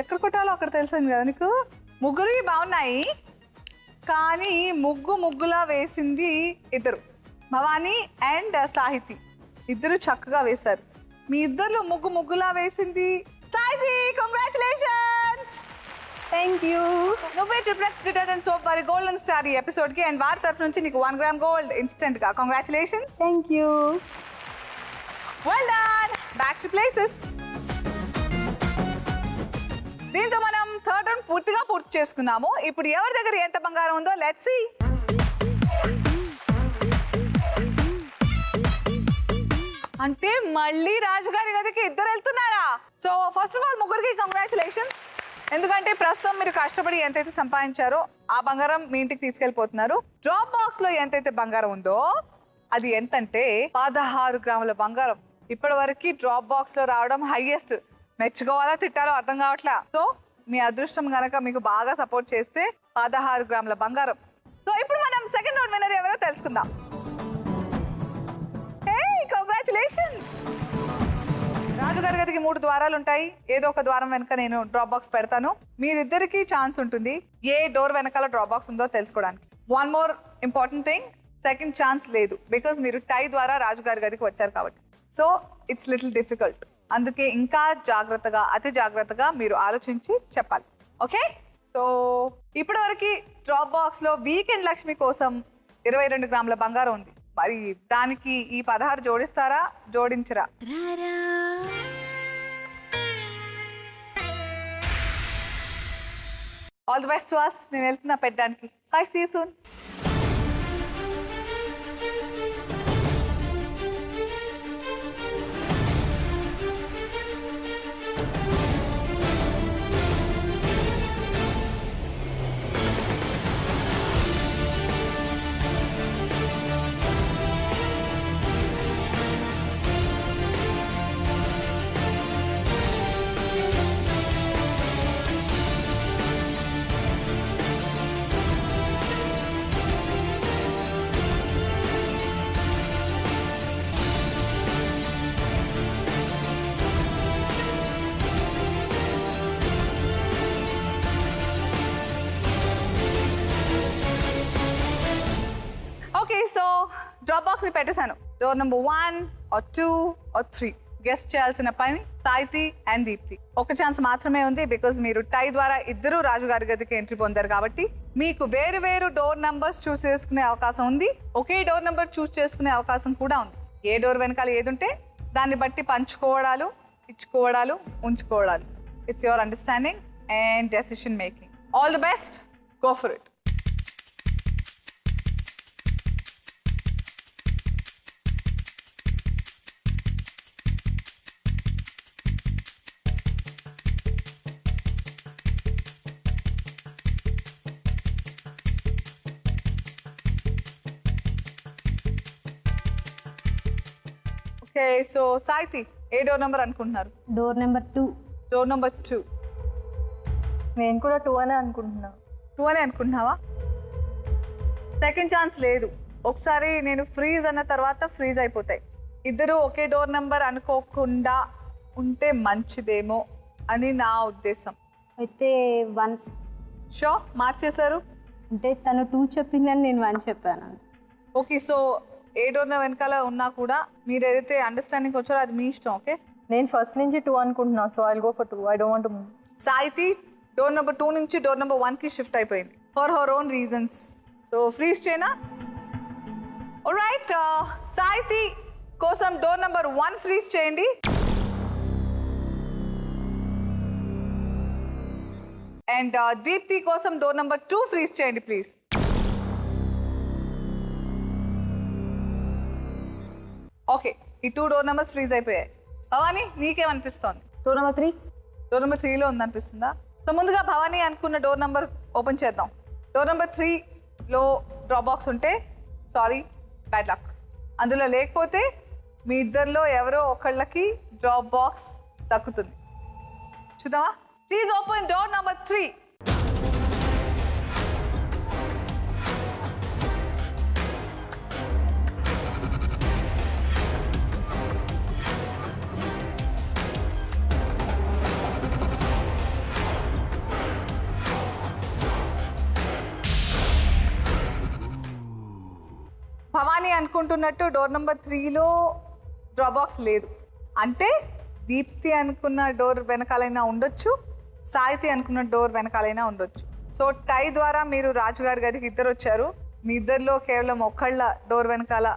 ఎక్కడ కొట్టాలో అక్కడ తెలిసింది కదా నీకు. ముగ్గురు బాగున్నాయి కానీ ముగ్గులా వేసింది ఇద్దరు, భవానీ అండ్ సాహితి. ఇద్దరు చక్కగా వేశారు. మీ ఇద్దరు ముగ్గులా వేసింది సాహితి. కంగ్రాచులేషన్స్. Thank you. నువ్వే ట్రిప్లెక్స్ డిటర్జెంట్ సోప్ వారి గోల్డెన్ స్టార్ ఈ ఎపిసోడ్ కి అండ్ వారి తరఫు నుంచి నీకు 1 గ్రామ్ గోల్డ్ ఇన్స్టెంట్ గా. Congratulations. Thank you. Well done. Back to places. దీంతో మనం థర్డ్ రౌండ్ పూర్తి చేసుకున్నాము. ఇప్పుడు ఎవరి దగ్గర ఎంత బంగారం ఉందో లెట్స్ సీ. అంటే మళ్ళీ రాజుగారి గదికి ఇద్దరు వెళ్తున్నారా? సో ఫస్ట్ ఆఫ్ ఆల్ ముగ్గురికి కంగ్రాచులేషన్స్. ఎందుకంటే ప్రస్తుతం మీరు కష్టపడి ఎంతైతే సంపాదించారో ఆ బంగారం మీ ఇంటికి తీసుకెళ్ళిపోతున్నారు. డ్రాప్ బాక్స్ లో ఎంతైతే బంగారం ఉందో అది ఎంతంటే 16 గ్రాముల బంగారం. ఇప్పటి వరకు డ్రాప్ బాక్స్ లో రావడం హైయెస్ట్. మెచ్చుకోవాలా తిట్టాలో అర్థం కావట్లా. సో మీ అదృష్టం గనక మీకు బాగా సపోర్ట్ చేస్తే 16 గ్రాముల బంగారం. సో ఇప్పుడు మనం సెకండ్ రౌండ్ విన్నర్ ఎవరో తెలుసుకుందాం. కంగ్రాచులేషన్స్. రాజుగారి గదికి 3 ద్వారాలు ఉంటాయి. ఏదో ఒక ద్వారం వెనక నేను డ్రాప్ బాక్స్ పెడతాను. మీరిద్దరికి ఛాన్స్ ఉంటుంది ఏ డోర్ వెనకాల డ్రాప్ బాక్స్ ఉందో తెలుసుకోవడానికి. One more important thing, second chance లేదు. బికాస్ మీరు టై ద్వారా రాజుగారి గదికి వచ్చారు కాబట్టి. So it's little difficult. అందుకే ఇంకా జాగ్రత్తగా, అతి జాగ్రత్తగా మీరు ఆలోచించి చెప్పాలి. ఓకే. సో ఇప్పటి వరకు డ్రాప్ బాక్స్ లో వీకెండ్ లక్ష్మి కోసం 22 గ్రాముల బంగారం ఉంది. మరి దానికి ఈ 16 జోడిస్తారా, జోడించరా? All the best to us. నేను వెళ్తున్నా పెట్టడానికి. Bye, see you soon. Okay, so drop box ని పెట్టేశాను. Door number 1 or 2 or 3 guess చేయాల్సిన పని సాయితి అండ్ దీప్తి. ఒక ఛాన్స్ మాత్రమే ఉంది. బికాజ్ మీరు టై ద్వారా ఇద్దరు రాజుగారి గదికి ఎంట్రీ పొందారు కాబట్టి మీకు వేరు వేరు డోర్ నంబర్స్ చూస్ చేసుకునే అవకాశం ఉంది. ఒకే డోర్ నెంబర్ చూస్ చేసుకునే అవకాశం కూడా ఉంది. ఏ డోర్ వెనకాల ఏది ఉంటే దాన్ని బట్టి పంచుకోవడాలు, ఇచ్చుకోవడాలు, ఉంచుకోవడాలు. It's your understanding and decision making. All the best. Go for it. Okay, so Saiti ఏ డోర్ నెంబర్ అనుకుంటున్నారు? Door number 2. Door number 2. నేను కూడా 2 అనే అనుకుంటున్నా. 2 అనే అనుకుంటున్నావా? సెకండ్ ఛాన్స్ లేదు. ఒకసారి నేను ఫ్రీజ్ అన్న తర్వాత ఫ్రీజ్ అయిపోతాయి. ఇద్దరు ఒకే డోర్ నెంబర్ అనుకోకుండా ఉంటే మంచిదేమో అని నా ఉద్దేశం. అయితే 1. షో మార్చేశారు. అంటే తను 2 చెప్పిందని నేను 1 చెప్పాను. ఓకే, సో ఏ డోర్ వెనకాల ఉన్నా కూడా మీరు ఏదైతే అండర్స్టాండింగ్ వచ్చారో అది మీ ఇష్టం. ఓకే, నేను ఫస్ట్ నుంచి 2 అనుకుంటున్నా. So I'll go for 2. I don't want to move. Saiti door number 2 నుంచి డోర్ నెంబర్ 1 కి షిఫ్ట్ అయిపోయింది for her own reasons. So freeze చేయనా? ఆల్రైట్, సాయితి కోసం డోర్ నెంబర్ 1 ఫ్రీజ్ చేయండి. అండ్ దీప్తి కోసం డోర్ నెంబర్ 2 ఫ్రీజ్ చేయండి ప్లీజ్. ఓకే, ఈ 2 డోర్ నెంబర్స్ ఫ్రీజ్ అయిపోయాయి. భవానీ నీకేమనిపిస్తోంది? Door number 3. డోర్ నెంబర్ 3లో ఉందనిపిస్తుందా? సో ముందుగా భవానీ అనుకున్న డోర్ నెంబర్ ఓపెన్ చేద్దాం. డోర్ నెంబర్ 3లో డ్రాప్ బాక్స్ ఉంటే సారీ, బ్యాడ్ లక్. అందులో లేకపోతే మీ ఇద్దరిలో ఎవరో ఒకళ్ళకి డ్రాప్ బాక్స్ దక్కుతుంది. చూద్దామా? Please open door number 3. Bhavani అనుకుంటున్నట్టు డోర్ నెంబర్ 3లో డ్రాప్ బాక్స్ లేదు. అంటే దీప్తి అనుకున్న డోర్ వెనకాలైనా ఉండొచ్చు, సాహితి అనుకున్న డోర్ వెనకాలైనా ఉండొచ్చు. సో టై ద్వారా మీరు రాజుగారి గదికి ఇద్దరు వచ్చారు. మీ ఇద్దరిలో కేవలం ఒకళ్ళ డోర్ వెనకాల,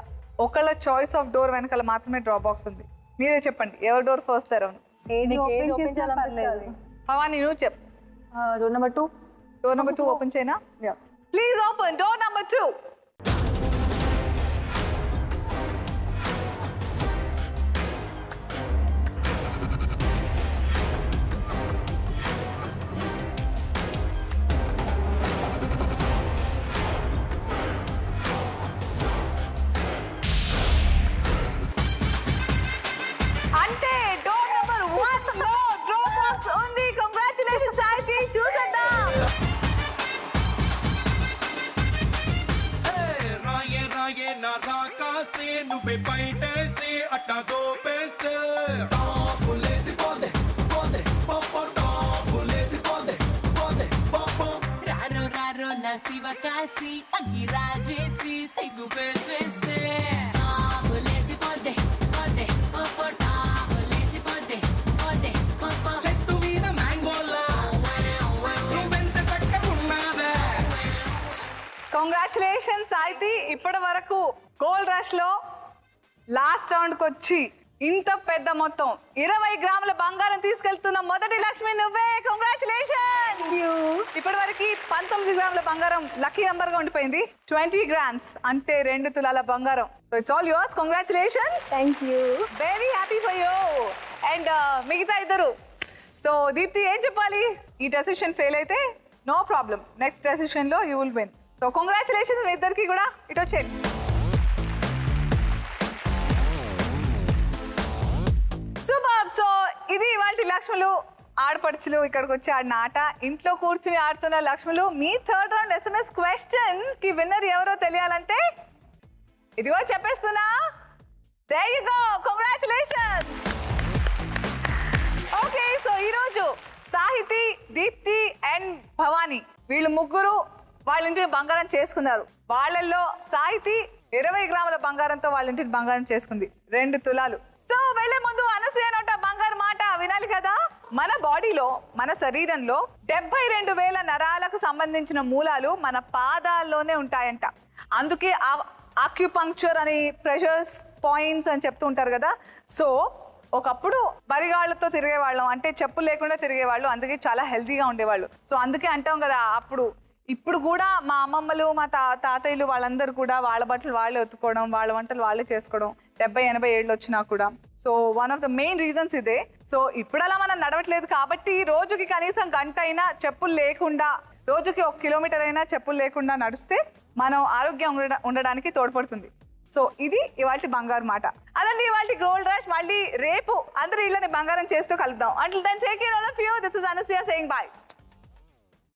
ఒకళ్ళ చాయిస్ ఆఫ్ డోర్ వెనకాల మాత్రమే డ్రాప్ బాక్స్ ఉంది. మీరే చెప్పండి ఎవరి డోర్ ఫస్ట్ తెరవను. ఏది ఓపెన్ చేసినా పర్లేదు. భవానీ నువ్వు చెప్పు. Door number 2. Door number 2 open చేయనా? Please open door number 2. అంటే డోర్ నెంబర్ 1లో డ్రాప్ బాక్స్ ఉంది. కంగ్రాచులేషన్స్ సాహితి. చూసేద్దాం. రాయే రాయే నా రాకాసే నువ్వే బయటేసి అట్టా దోపేస్తే టాపులేసి పోదే పోదే పాపా టాపులేసి పోదే పోదే పాపా రారో రారో నా శివకాశి అగ్గి రాజేసి సిగ్గు పెట్టేస్తే టాపులేసి పోదే పోదే పాపా టాపులేసి పోదే పోదే పాపా చెట్టు మీద మ్యాంగోలా నువ్వెంత చక్కగున్నావే. కంగ్రాచులేషన్స్ సాహితి. ఇప్పటి వరకు గోల్డ్ రష్ లో లాస్ట్ రౌండ్ కి వచ్చి ఇంత పెద్ద మొత్తం 20 గ్రాముల బంగారం తీసుకెళ్తున్న మొదటి లక్ష్మి నువ్వే. కంగ్రాచులేషన్. ఇప్పటి వరకు 19 గ్రాముల బంగారం లక్కీ నంబర్ గా ఉండిపోయింది. 20 గ్రామ్స్ అంటే 2 తులాల బంగారం. So it's all yours. Congratulations. Thank you. Very happy for you. And మిగతా ఇద్దరు, సో దీప్తి ఏం చెప్పాలి? ఈ డెసిషన్ ఫెయిల్ అయితే నో ప్రాబ్లం, నెక్స్ట్ డెసిషన్ లో you will win. So congratulations మీ ఇద్దరికి కూడా. ఇటు వచ్చేయండి. సూపర్. సో ఇది ఇవాళ లక్ష్ములు ఆడపడుచులు ఇక్కడికి వచ్చి ఆడిన ఆట. ఇంట్లో కూర్చుని ఆడుతున్న లక్ష్ములు, మీ థర్డ్ రౌండ్ SMS క్వశ్చన్ కి విన్నర్ ఎవరో తెలియాలంటే ఇదిగో చెప్పేస్తున్నా. There you go. Congratulations. Okay, so ఈరోజు సాహితి, దీప్తి అండ్ భవానీ వీళ్ళు ముగ్గురు వాళ్ళ ఇంటిని బంగారం చేసుకున్నారు. వాళ్ళల్లో సాహితి 20 గ్రాముల బంగారంతో వాళ్ళ ఇంటిని బంగారం చేసుకుంది, 2 తులాలు. సో వెళ్లే ముందు అనసూయ నోట బంగారు మాట వినాలి కదా. మన బాడీలో, మన శరీరంలో 72,000 నరాలకు సంబంధించిన మూలాలు మన పాదాల్లోనే ఉంటాయంట. అందుకే ఆక్యుపంక్చర్ అని, ప్రెషర్స్ పాయింట్స్ అని చెప్తూ ఉంటారు కదా. సో ఒకప్పుడు బరిగాళ్లతో తిరిగేవాళ్ళం, అంటే చెప్పులు లేకుండా తిరిగేవాళ్ళు, అందుకే చాలా హెల్తీగా ఉండేవాళ్ళు. సో అందుకే అంటాం కదా అప్పుడు. ఇప్పుడు కూడా మా అమ్మమ్మలు, మా తాతయ్యలు వాళ్ళందరూ కూడా వాళ్ళ బట్టలు వాళ్ళే ఉతుక్కోవడం, వాళ్ళ వంటలు వాళ్ళే చేసుకోవడం, 70-80 ఏళ్ళు వచ్చినా కూడా. So one of the main reasons ఇదే. సో ఇప్పుడు అలా మనం నడవట్లేదు కాబట్టి రోజుకి కనీసం గంట అయినా చెప్పులు లేకుండా, రోజుకి 1 కిలోమీటర్ అయినా చెప్పులు లేకుండా నడిస్తే మనం ఆరోగ్యం ఉండడానికి తోడ్పడుతుంది. సో ఇది ఇవాళ బంగారు మాట. అదండి ఇవాళ గోల్డ్ రష్. మళ్ళీ రేపు అందరూ ఇళ్ళని బంగారం చేస్తూ కలుద్దాం. Until then, take care all of you. This is Anusya saying bye.